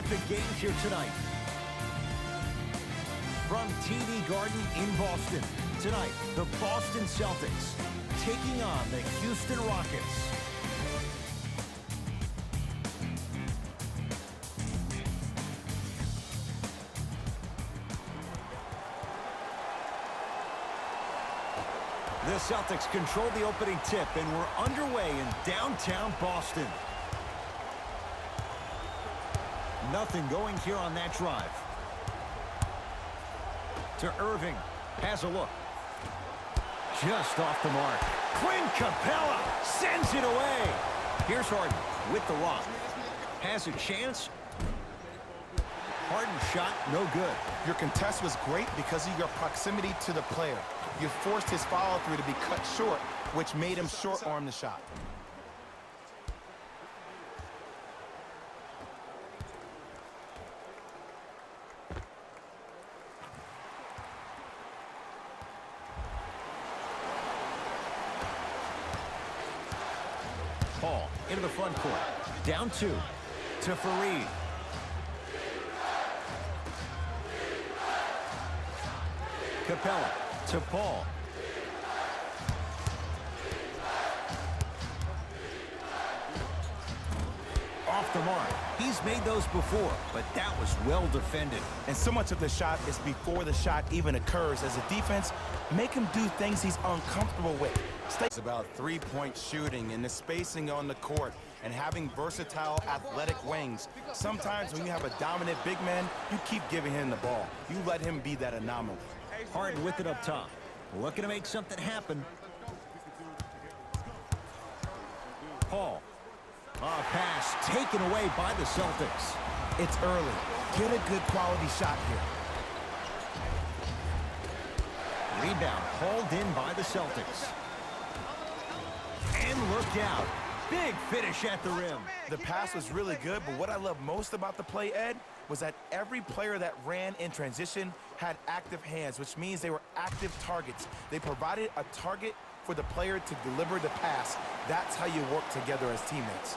terrific games here tonight. From TD Garden in Boston, tonight, the Boston Celtics taking on the Houston Rockets. The Celtics control the opening tip, and we're underway in downtown Boston. Nothing going here on that drive. To Irving. Has a look. Just off the mark. Clint Capella sends it away. Here's Harden with the lock. Has a chance. Harden shot, no good. Your contest was great because of your proximity to the player. You forced his follow-through to be cut short, which made him short-arm the shot. Paul into the front court. Down 2 to Fareed. Capella to Paul. Off the mark. He's made those before, but that was well defended. And so much of the shot is before the shot even occurs. As a defense, make him do things he's uncomfortable with. It's about three-point shooting and the spacing on the court and having versatile athletic wings. Sometimes when you have a dominant big man, you keep giving him the ball. You let him be that anomaly. Harden with it up top. Looking to make something happen. Paul. A pass taken away by the Celtics. It's early. Get a good quality shot here. Rebound hauled in by the Celtics. And look out. Big finish at the rim. The pass was really good, but what I love most about the play, Ed, was that every player that ran in transition had active hands, which means they were active targets. They provided a target for the player to deliver the pass. That's how you work together as teammates.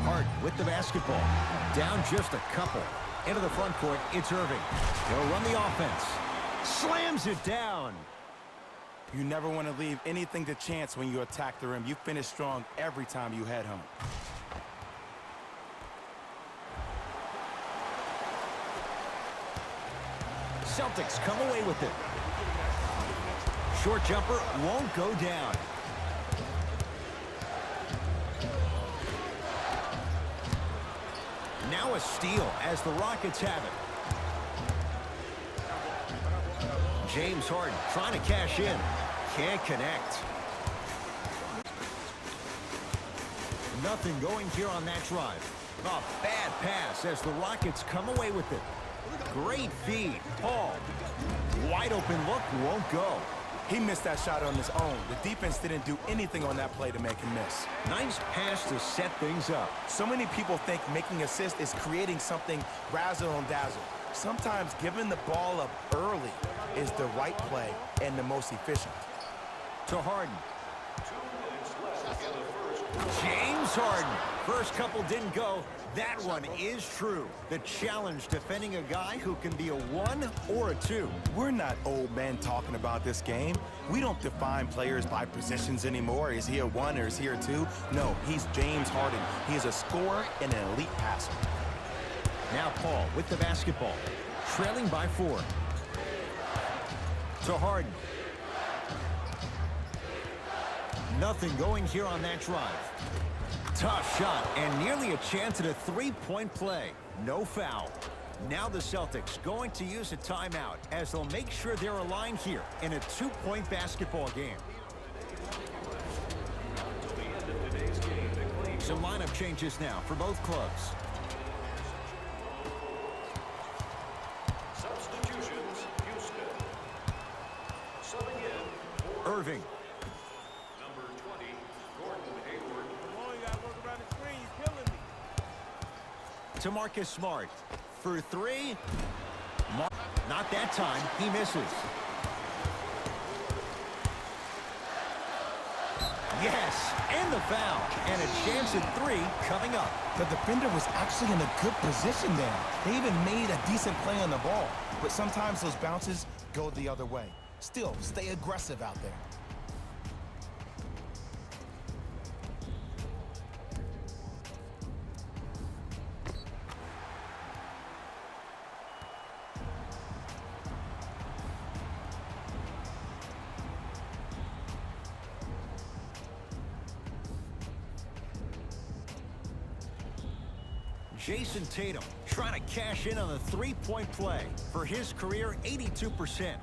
Harden with the basketball. Down just a couple. Into the front court, it's Irving. He'll run the offense. Slams it down. You never want to leave anything to chance when you attack the rim. You finish strong every time you head home. Celtics come away with it. Short jumper won't go down. Now a steal as the Rockets have it. James Harden trying to cash in. Can't connect. Nothing going here on that drive. A bad pass as the Rockets come away with it. Great feed. Paul. Wide open look, won't go. He missed that shot on his own. The defense didn't do anything on that play to make him miss. Nice pass to set things up. So many people think making assists is creating something razzle and dazzle. Sometimes giving the ball up early is the right play and the most efficient. To Harden. James Harden. First couple didn't go. That one is true. The challenge defending a guy who can be a 1 or a 2. We're not old men talking about this game. We don't define players by positions anymore. Is he a 1 or is he a 2? No, he's James Harden. He is a scorer and an elite passer. Now Paul with the basketball. Trailing by 4. To Harden. Nothing going here on that drive. Tough shot and nearly a chance at a three-point play. No foul. Now the Celtics going to use a timeout as they'll make sure they're aligned here in a 2-point basketball game. Some lineup changes now for both clubs. Substitutions, Houston. Subbing in for Irving. number 20, Gordon Hayward. Come on, you gotta work around the screen. You're killing me. To Marcus Smart. For 3. Not that time. He misses. Yes, and the foul. And a chance at 3 coming up. The defender was actually in a good position there. They even made a decent play on the ball. But sometimes those bounces go the other way. Still, stay aggressive out there. Jason Tatum trying to cash in on the three-point play. For his career, 82%.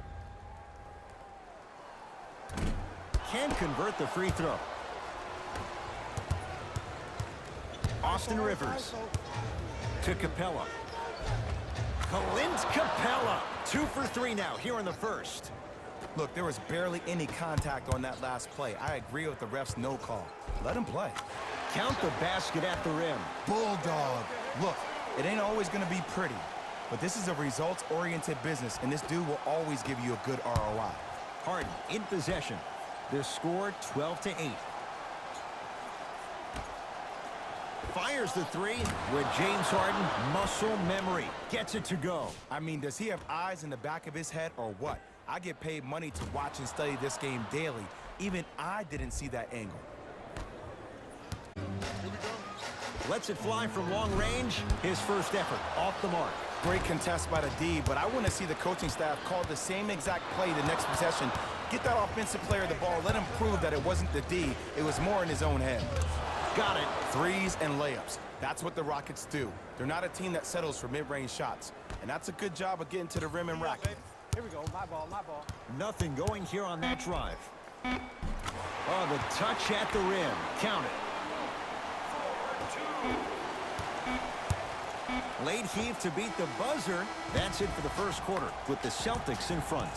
Can convert the free throw. Austin Rivers to Capella. Clint Capella, 2 for 3 now here in the first. Look, there was barely any contact on that last play. I agree with the ref's no call. Let him play. Count the basket at the rim. Bulldog. Look, it ain't always going to be pretty, but this is a results-oriented business, and this dude will always give you a good ROI. Harden in possession. The score 12-8. Fires the 3 with James Harden, muscle memory. Gets it to go. I mean, does he have eyes in the back of his head or what? I get paid money to watch and study this game daily. Even I didn't see that angle. Lets it fly from long range. His first effort off the mark. Great contest by the D, but I want to see the coaching staff call the same exact play the next possession. Get that offensive player the ball. Let him prove that it wasn't the D. It was more in his own head. Got it. Threes and layups. That's what the Rockets do. They're not a team that settles for mid-range shots. And that's a good job of getting to the rim and rack it. Here we go. My ball, my ball. Nothing going here on that drive. Oh, the touch at the rim. Count it. Late heave to beat the buzzer. That's it for the first quarter with the Celtics in front.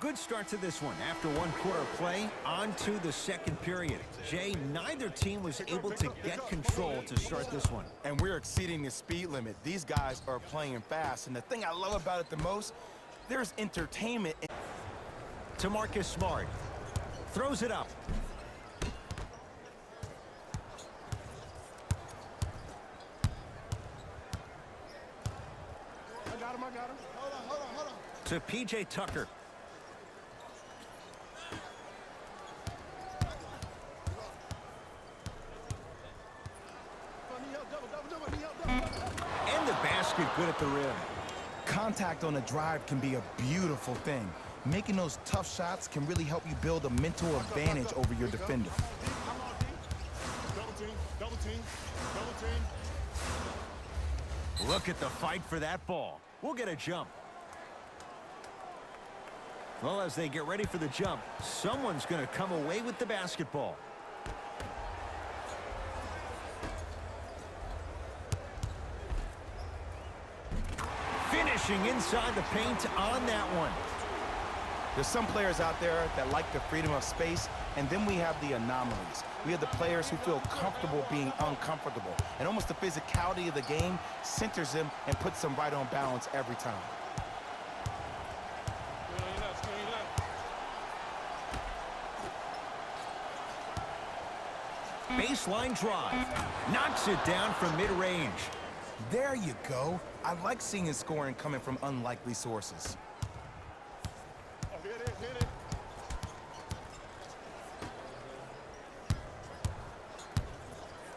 Good start to this one. After one quarter play, on to the second period. Jay, neither team was able to get control to start this one. And we're exceeding the speed limit. These guys are playing fast, and the thing I love about it the most, there's entertainment. To Marcus Smart. Throws it up. I got him. Hold on. To P.J. Tucker. And the basket good at the rim. Contact on a drive can be a beautiful thing. Making those tough shots can really help you build a mental advantage over your defender. Double team. Look at the fight for that ball. We'll get a jump. Well, as they get ready for the jump, someone's going to come away with the basketball. Finishing inside the paint on that one. There's some players out there that like the freedom of space, and then we have the anomalies. We have the players who feel comfortable being uncomfortable, and almost the physicality of the game centers them and puts them right on balance every time. Baseline drive. Knocks it down from mid-range. There you go. I like seeing his scoring coming from unlikely sources. Hit it.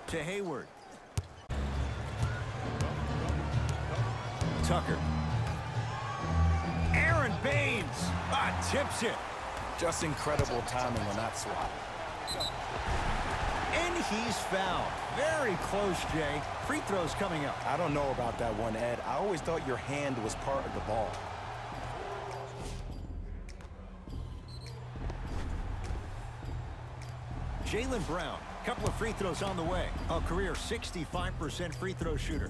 To Hayward. Tucker. Aaron Baines. Tips it. Just incredible timing on that swat. And he's fouled. Very close, Jay. Free throws coming up. I don't know about that one, Ed. I always thought your hand was part of the ball. Jaylen Brown, couple of free throws on the way. A career 65% free throw shooter.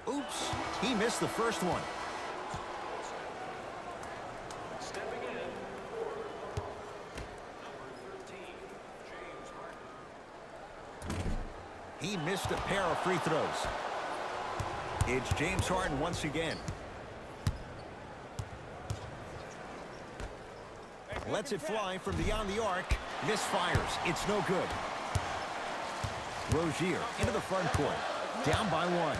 Oops, he missed the first one. Stepping in for number 13, James Harden. He missed a pair of free throws. It's James Harden once again. Lets it fly from beyond the arc. Misfires. It's no good. Rozier into the front court. Down by one.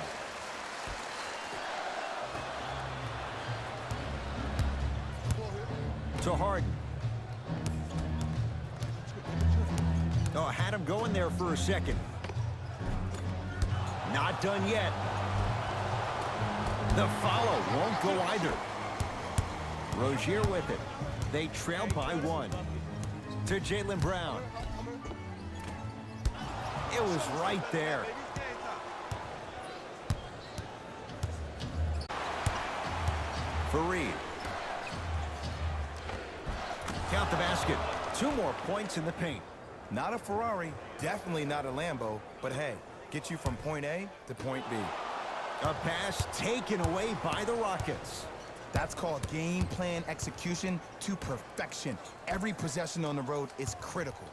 To Harden. Oh, had him going there for a second. Not done yet. The follow won't go either. Rozier with it. They trail by one. To Jaylen Brown. It was right there. Fareed. Count the basket. 2 more points in the paint. Not a Ferrari, definitely not a Lambo, but hey, get you from point A to point B. A pass taken away by the Rockets. That's called game plan execution to perfection. Every possession on the road is critical.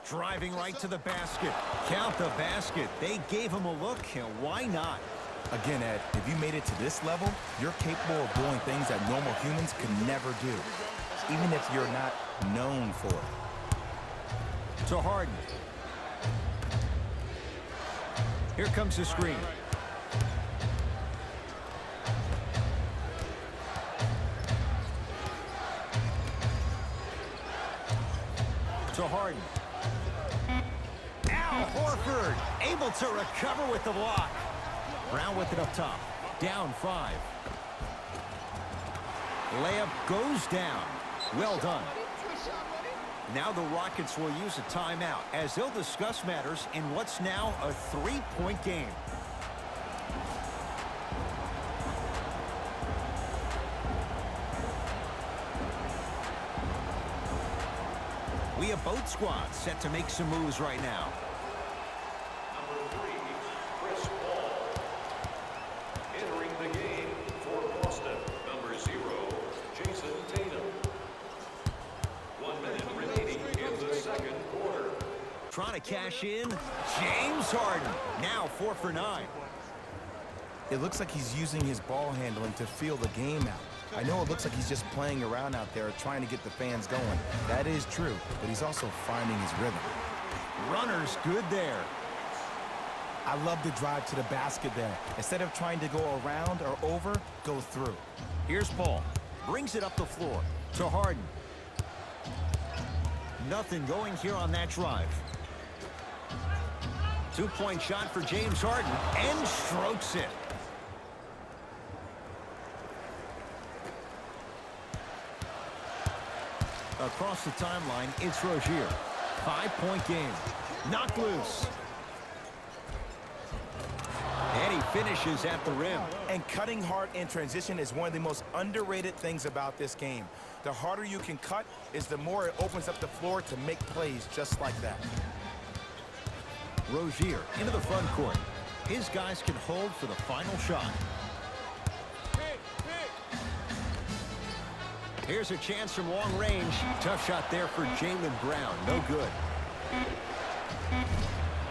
Driving right to the basket. Count the basket. They gave him a look, and why not? Again, Ed, if you made it to this level, you're capable of doing things that normal humans could never do, even if you're not known for it. To Harden. Here comes the screen. To Harden. Al Horford able to recover with the block. Brown with it up top. Down 5. Layup goes down. Well done. Now the Rockets will use a timeout as they'll discuss matters in what's now a 3-point game. We have both squads set to make some moves right now. Number 3, Chris Paul. Entering the game for Boston, number 0, Jason Tatum. 1 minute remaining in the second quarter. Trying to cash in. James Harden. Now 4 for 9. It looks like he's using his ball handling to feel the game out. I know it looks like he's just playing around out there trying to get the fans going. That is true, but he's also finding his rhythm. Runner's good there. I love the drive to the basket there. Instead of trying to go around or over, go through. Here's Paul. Brings it up the floor. To Harden. Nothing going here on that drive. 2-point shot for James Harden. And strokes it. Across the timeline, it's Rozier. 5-point game. Knocked loose. And he finishes at the rim. And cutting hard in transition is one of the most underrated things about this game. The harder you can cut is the more it opens up the floor to make plays just like that. Rozier into the front court. His guys can hold for the final shot. Here's a chance from long range. Tough shot there for Jaylen Brown. No good.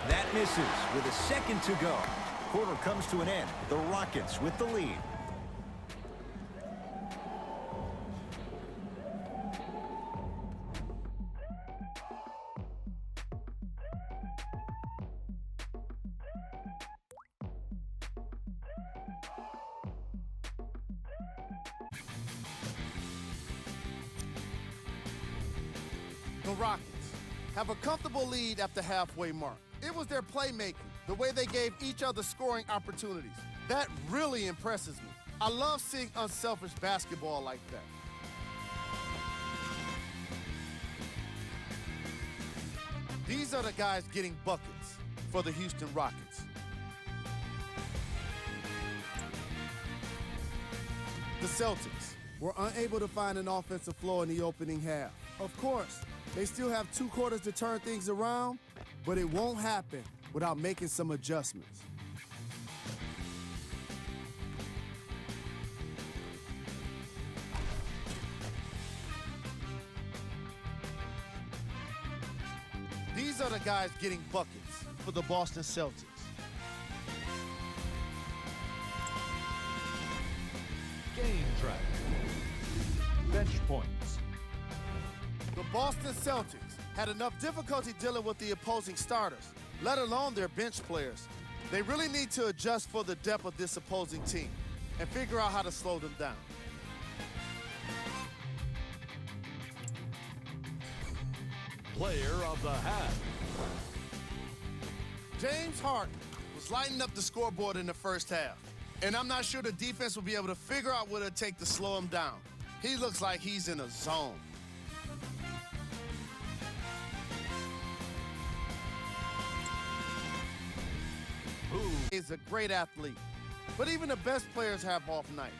That misses with a second to go. Quarter comes to an end. The Rockets with the lead. The Rockets have a comfortable lead at the halfway mark. It was their playmaking, the way they gave each other scoring opportunities. That really impresses me. I love seeing unselfish basketball like that. These are the guys getting buckets for the Houston Rockets. The Celtics were unable to find an offensive flow in the opening half. Of course, they still have 2 quarters to turn things around, but it won't happen without making some adjustments. These are the guys getting buckets for the Boston Celtics. Game track. Bench points. The Boston Celtics had enough difficulty dealing with the opposing starters, let alone their bench players. They really need to adjust for the depth of this opposing team and figure out how to slow them down. Player of the half. James Harden was lighting up the scoreboard in the first half, and I'm not sure the defense will be able to figure out what it'll take to slow him down. He looks like he's in a zone. He's a great athlete, but even the best players have off nights.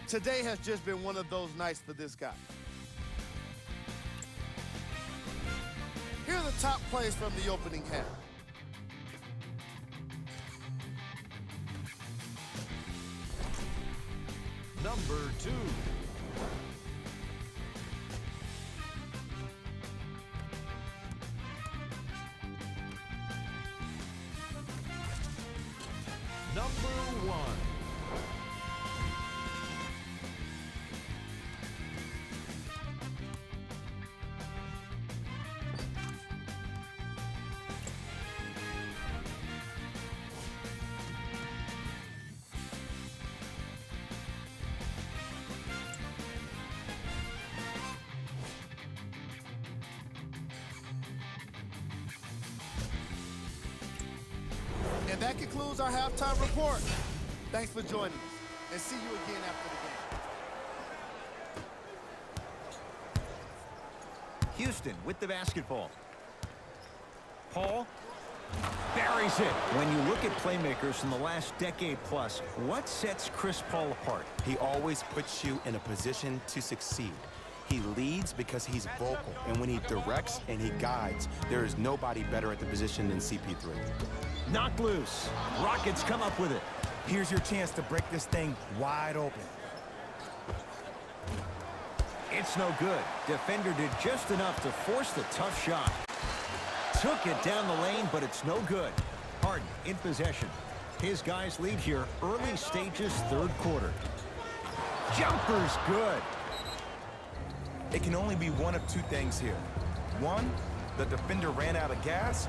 Today has just been one of those nights for this guy. Here are the top plays from the opening half. Number 2. Number 1. And that concludes our halftime report. Thanks for joining us, and see you again after the game. Houston with the basketball. Paul buries it. When you look at playmakers in the last decade plus, what sets Chris Paul apart? He always puts you in a position to succeed. He leads because he's vocal, and when he directs and he guides, there is nobody better at the position than CP3. Knocked loose. Rockets come up with it. Here's your chance to break this thing wide open. It's no good. Defender did just enough to force the tough shot. Took it down the lane, but it's no good. Harden in possession. His guys lead here early stages, third quarter. Jumper's good. It can only be one of 2 things here. 1, the defender ran out of gas,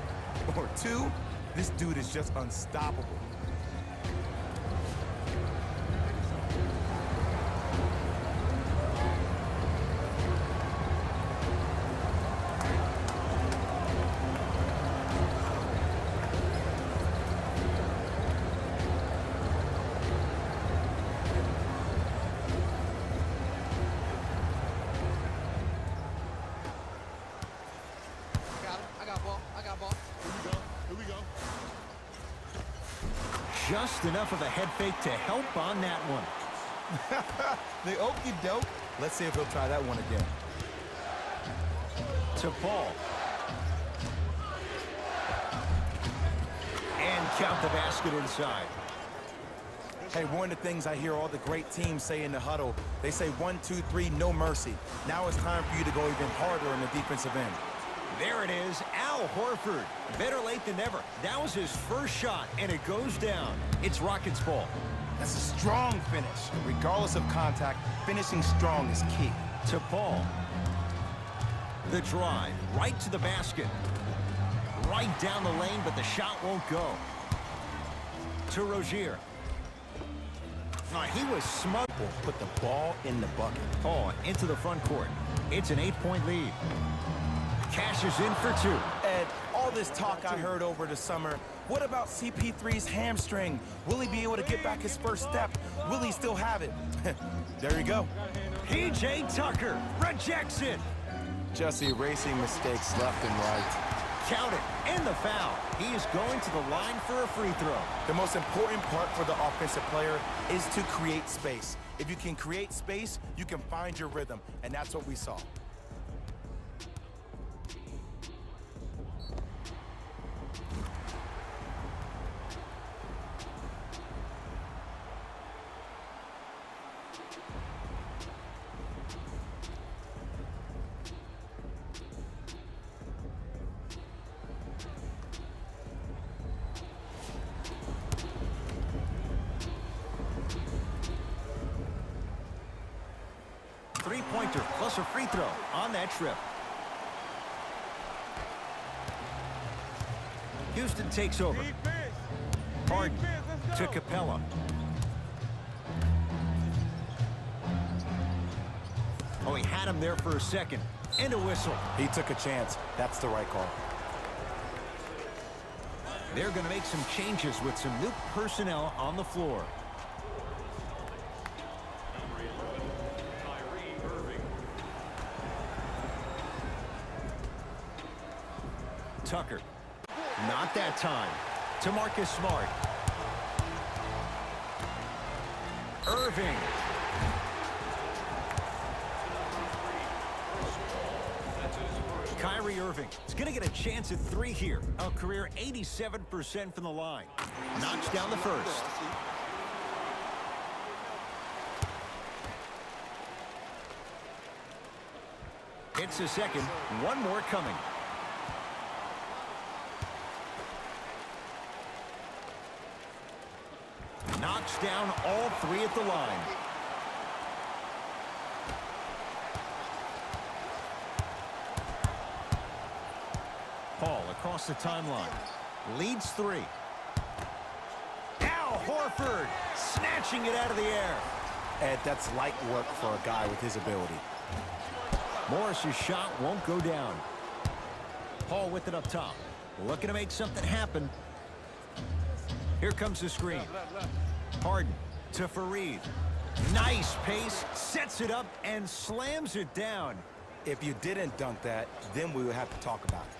or 2, this dude is just unstoppable. Just enough of a head fake to help on that one. The okie doke. Let's see if he'll try that one again. To Paul. And count the basket inside. Hey, one of the things I hear all the great teams say in the huddle, they say 1, 2, 3, no mercy. Now it's time for you to go even harder in the defensive end. There it is, Al Horford. Better late than never. That was his first shot, and it goes down. It's Rockets ball. That's a strong finish. Regardless of contact, finishing strong is key. To Paul. The drive, right to the basket. Right down the lane, but the shot won't go. To Rozier. He was smug. Put the ball in the bucket. Paul into the front court. It's an 8-point lead. Cashes in for 2. Ed, all this talk I heard over the summer, what about CP3's hamstring? Will he be able to get back his first step? Will he still have it? There you go. P.J. Tucker rejects it. Just erasing mistakes left and right. Count it, and the foul. He is going to the line for a free throw. The most important part for the offensive player is to create space. If you can create space, you can find your rhythm, and that's what we saw. Three-pointer plus a free throw on that trip. Houston takes over. Defense. Harden Defense, let's to go. Capella. Oh, he had him there for a second. And a whistle. He took a chance. That's the right call. They're going to make some changes with some new personnel on the floor. Tucker. Not that time. To Marcus Smart. Irving. Kyrie Irving is going to get a chance at three here. A career 87% from the line. Knocks down the first. Hits the second. One more coming. Knocks down all three at the line. Paul across the timeline. Leads three. Al Horford snatching it out of the air. Ed, that's light work for a guy with his ability. Morris's shot won't go down. Paul with it up top. Looking to make something happen. Here comes the screen. Harden to Fareed. Nice pace. Sets it up and slams it down. If you didn't dunk that, then we would have to talk about it.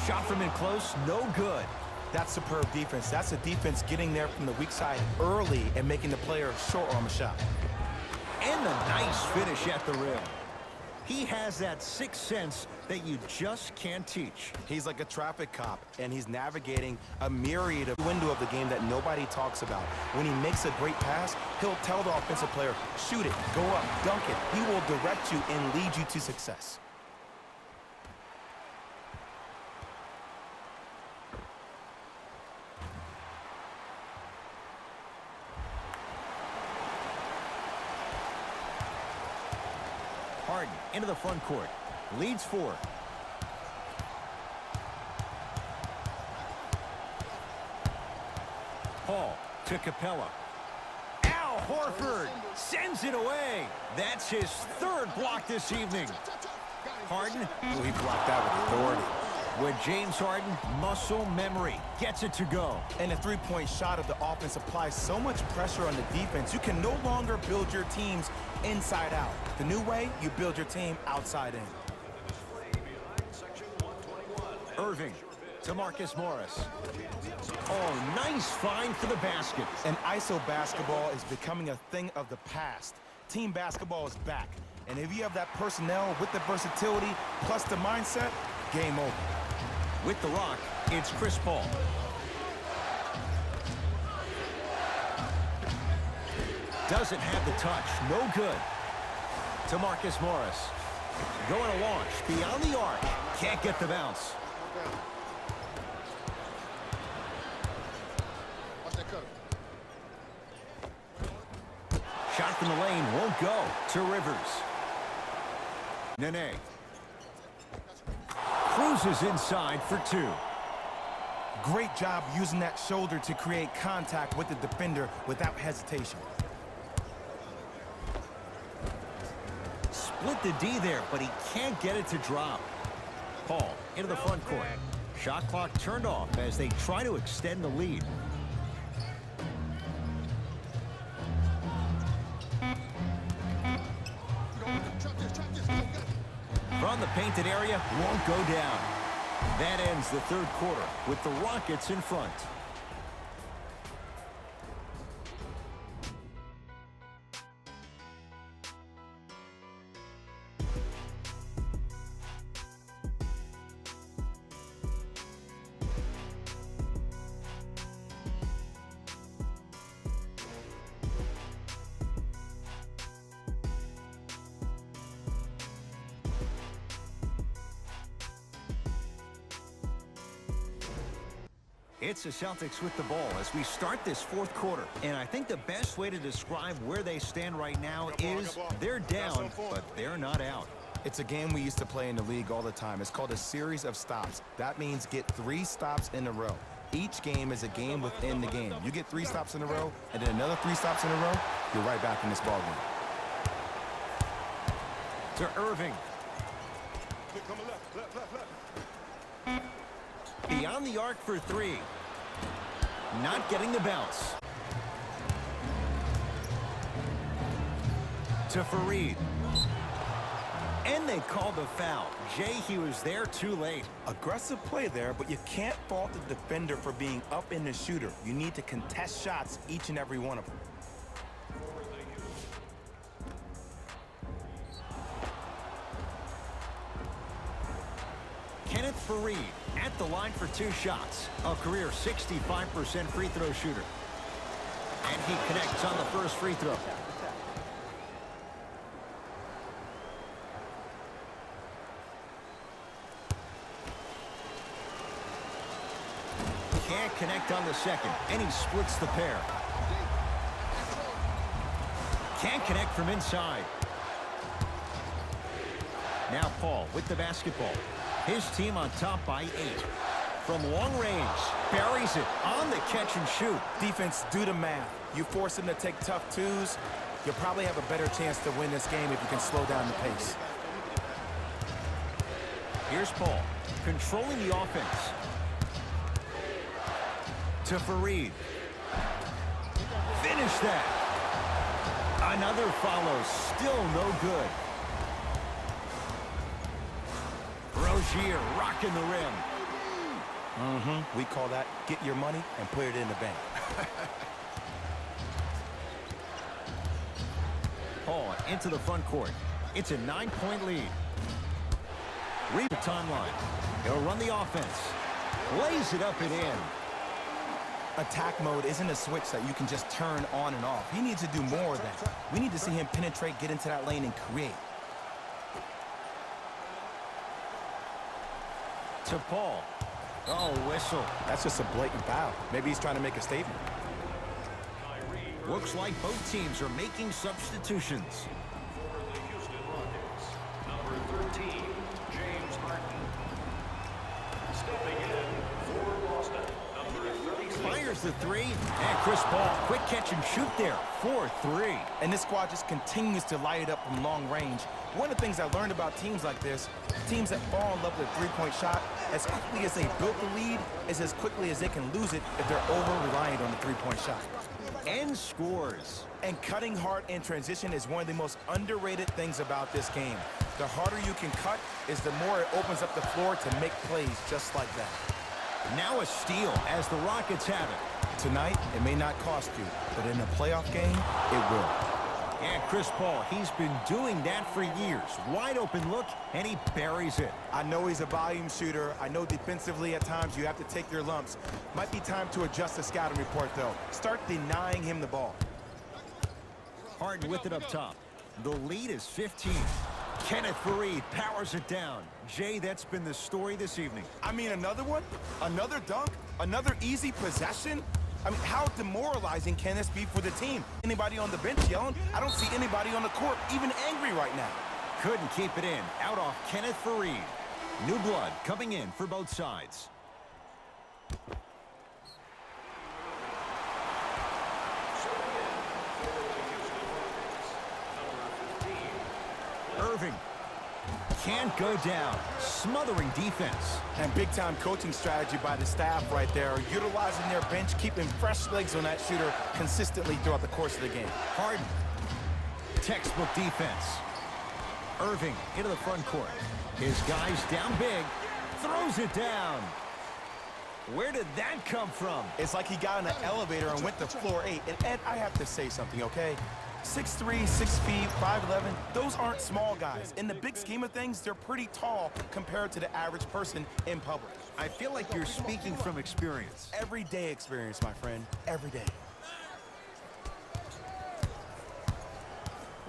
Shot from in close. No good. That's superb defense. That's a defense getting there from the weak side early and making the player short on the shot. And a nice finish at the rim. He has that sixth sense that you just can't teach. He's like a traffic cop, and he's navigating a myriad of window of the game that nobody talks about. When he makes a great pass, he'll tell the offensive player, shoot it, go up, dunk it. He will direct you and lead you to success. Harden into the front court. Leads four. Paul to Capella. Al Horford sends it away. That's his third block this evening. Harden Well, he blocked that with authority. with James Harden, muscle memory. Gets it to go. And the three-point shot of the offense applies so much pressure on the defense, you can no longer build your teams inside out. The new way, you build your team outside in. Irving to Marcus Morris. Oh, nice find for the basket. And ISO basketball is becoming a thing of the past. Team basketball is back. And if you have that personnel with the versatility plus the mindset, game over. With the rock, it's Chris Paul. Doesn't have the touch. No good. To Marcus Morris. Going to launch beyond the arc. Can't get the bounce. Shot from the lane won't go. To Rivers. Nene. Cruises inside for two. Great job using that shoulder to create contact with the defender without hesitation. Split the D there, but he can't get it to drop. Paul into the front court. Shot clock turned off as they try to extend the lead. the painted area won't go down. That ends the third quarter with the Rockets in front. It's the Celtics with the ball as we start this fourth quarter. And I think the best way to describe where they stand right now is they're down, but they're not out. It's a game we used to play in the league all the time. It's called a series of stops. That means get 3 stops in a row. Each game is a game within the game. You get 3 stops in a row, and then another 3 stops in a row, you're right back in this ballgame. To Irving. Beyond the arc for 3. Not getting the bounce. To Fareed. And they called the foul. Jay, he was there too late. Aggressive play there, but you can't fault the defender for being up in the shooter. You need to contest shots, each and every one of them. Kenneth Fareed at the line for 2 shots. A career 65% free throw shooter. And he connects on the first free throw. Can't connect on the second, and he splits the pair. Can't connect from inside. Now Paul with the basketball. His team on top by 8. From long range, buries it on the catch and shoot. Defense, do the math. You force them to take tough twos, you'll probably have a better chance to win this game if you can slow down the pace. Here's Paul, controlling the offense. To Fareed. Finish that. Another follow, still no good. Rozier rocking the rim. We call that get your money and put it in the bank. Paul into the front court. It's a 9-point lead. Read the timeline. He'll run the offense. Lays it up and in. Attack mode isn't a switch that you can just turn on and off. He needs to do more of that. We need to see him penetrate, get into that lane, and create. To Paul. Oh, whistle. That's just a blatant foul. Maybe he's trying to make a statement. Looks like both teams are making substitutions. For the Houston Rockets, number 13, James Harden. Stepping in for Boston, number 36. Fires the 3, and Chris Paul, quick catch and shoot there, 4-3. And this squad just continues to light it up from long range. One of the things I learned about teams like this, teams that fall in love with a 3-point shot, as quickly as they built the lead, is as quickly as they can lose it if they're over-reliant on the 3-point shot. And scores. And cutting hard in transition is one of the most underrated things about this game. The harder you can cut is the more it opens up the floor to make plays just like that. Now a steal as the Rockets have it. Tonight, it may not cost you, but in a playoff game, it will. And Chris Paul, he's been doing that for years. Wide open look, and he buries it. I know he's a volume shooter. I know defensively at times you have to take your lumps. Might be time to adjust the scouting report, though. Start denying him the ball. Harden with it up top. The lead is 15. Kenneth Fareed powers it down. Jay, that's been the story this evening. I mean, another one? Another dunk? Another easy possession? I mean, how demoralizing can this be for the team? Anybody on the bench yelling? I don't see anybody on the court even angry right now. Couldn't keep it in. Out off Kenneth Fareed. New blood coming in for both sides. Irving can't go down. Smothering defense. And big-time coaching strategy by the staff right there, utilizing their bench, keeping fresh legs on that shooter consistently throughout the course of the game. Harden. Textbook defense. Irving into the front court. His guy's down big. Throws it down. Where did that come from? It's like he got in an elevator and went to floor 8. And Ed, I have to say something, okay? 6'3", 6 feet, 5'11", those aren't small guys. In the big scheme of things, they're pretty tall compared to the average person in public. I feel like you're speaking from experience. Everyday experience, my friend. Every day.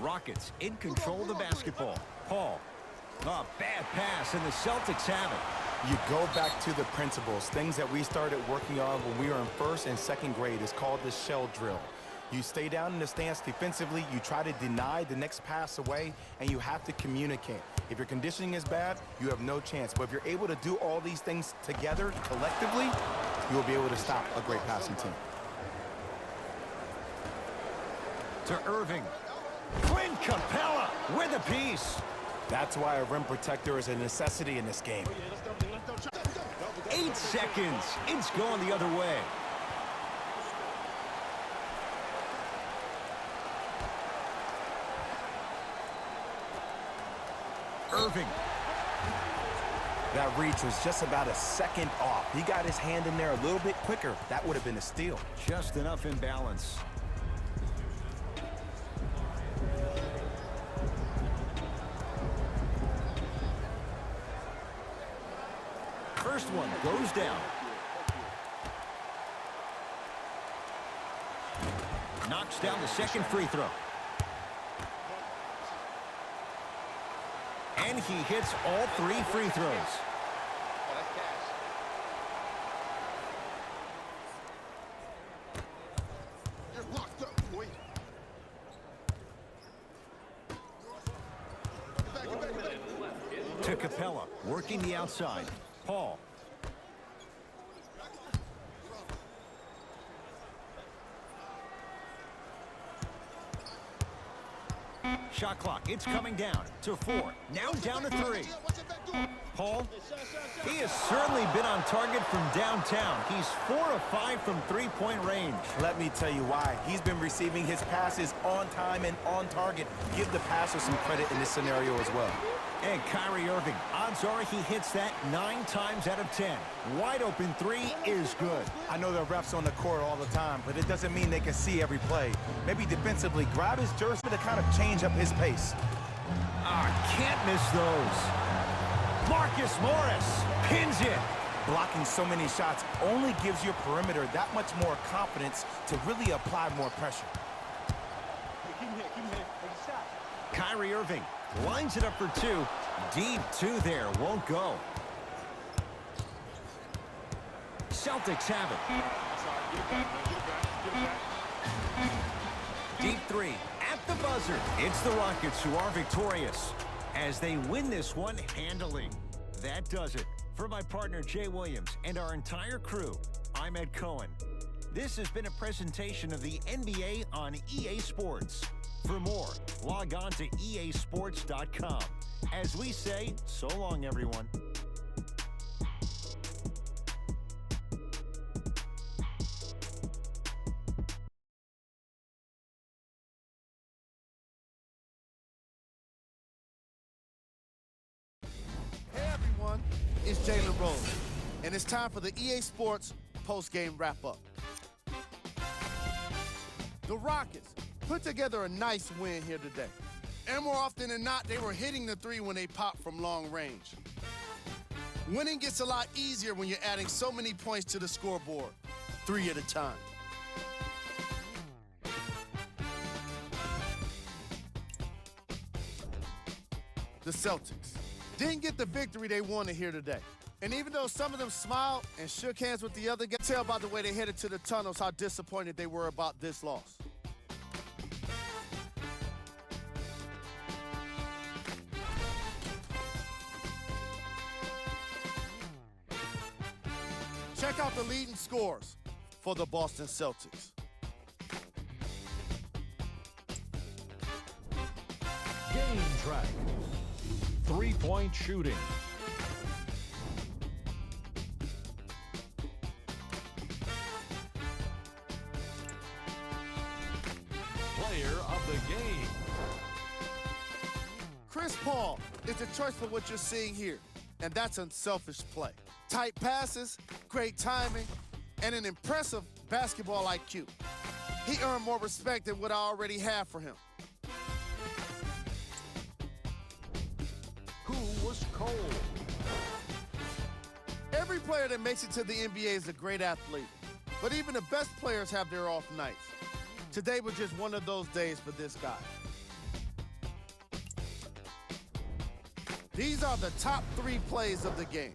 Rockets in control of the basketball. Paul. A bad pass, and the Celtics have it. You go back to the principles, things that we started working on when we were in first and second grade. It's called the shell drill. You stay down in the stance defensively, you try to deny the next pass away, and you have to communicate. If your conditioning is bad, you have no chance. But if you're able to do all these things together, collectively, you will be able to stop a great passing team. To Irving. Clint Capella with a piece. That's why a rim protector is a necessity in this game. 8 seconds. It's going the other way. Irving. That reach was just about a second off. He got his hand in there a little bit quicker. That would have been a steal. Just enough imbalance. First one goes down. Knocks down the second free throw. And he hits all 3 free throws. To Capella, working the outside. Paul. Shot clock, it's coming down to 4. Now down to 3. Paul, he has certainly been on target from downtown. He's 4 of 5 from three-point range. Let me tell you why. He's been receiving his passes on time and on target. Give the passer some credit in this scenario as well. And Kyrie Irving, odds are he hits that 9 times out of 10. Wide open 3 is good. I know the refs on the court all the time, but it doesn't mean they can see every play. Maybe defensively, grab his jersey to kind of change up his pace. Can't miss those. Marcus Morris pins it. Blocking so many shots only gives your perimeter that much more confidence to really apply more pressure. Kyrie Irving lines it up for 2. Deep 2 there, won't go. Celtics have it. Deep 3 at the buzzer. It's the Rockets who are victorious as they win this one handily. That does it. For my partner Jay Williams and our entire crew, I'm Ed Cohen. This has been a presentation of the NBA on EA Sports. For more, log on to easports.com. As we say, so long, everyone. Hey everyone, it's Jalen Rose, and it's time for the EA Sports post-game wrap-up. The Rockets put together a nice win here today. And more often than not, they were hitting the 3 when they popped from long range. Winning gets a lot easier when you're adding so many points to the scoreboard, 3 at a time. The Celtics didn't get the victory they wanted here today. And even though some of them smiled and shook hands with the other guys, tell about the way they headed to the tunnels how disappointed they were about this loss. Check out the leading scores for the Boston Celtics. Game track. 3-point shooting. Player of the game. Chris Paul is the choice for what you're seeing here, and that's unselfish play. Tight passes, great timing, and an impressive basketball IQ. He earned more respect than what I already have for him. Who was cold? Every player that makes it to the NBA is a great athlete, but even the best players have their off nights. Today was just one of those days for this guy. These are the top 3 plays of the game.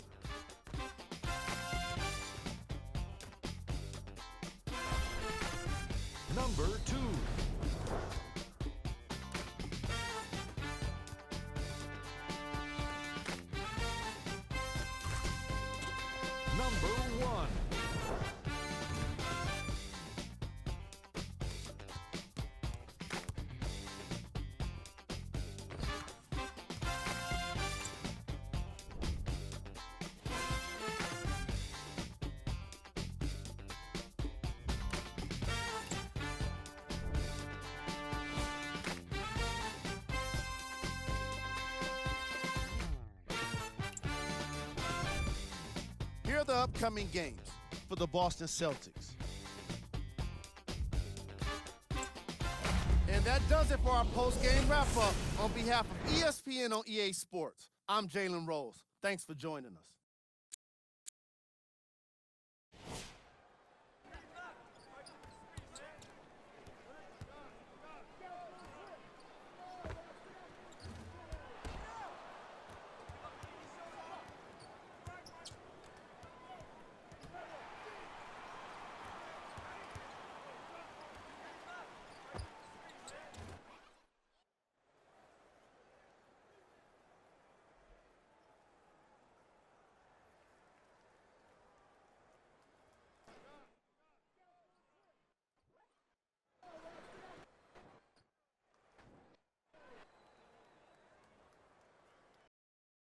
Number 2. Number 1. Here are the upcoming games for the Boston Celtics. And that does it for our post-game wrap-up. On behalf of ESPN on EA Sports, I'm Jalen Rose. Thanks for joining us.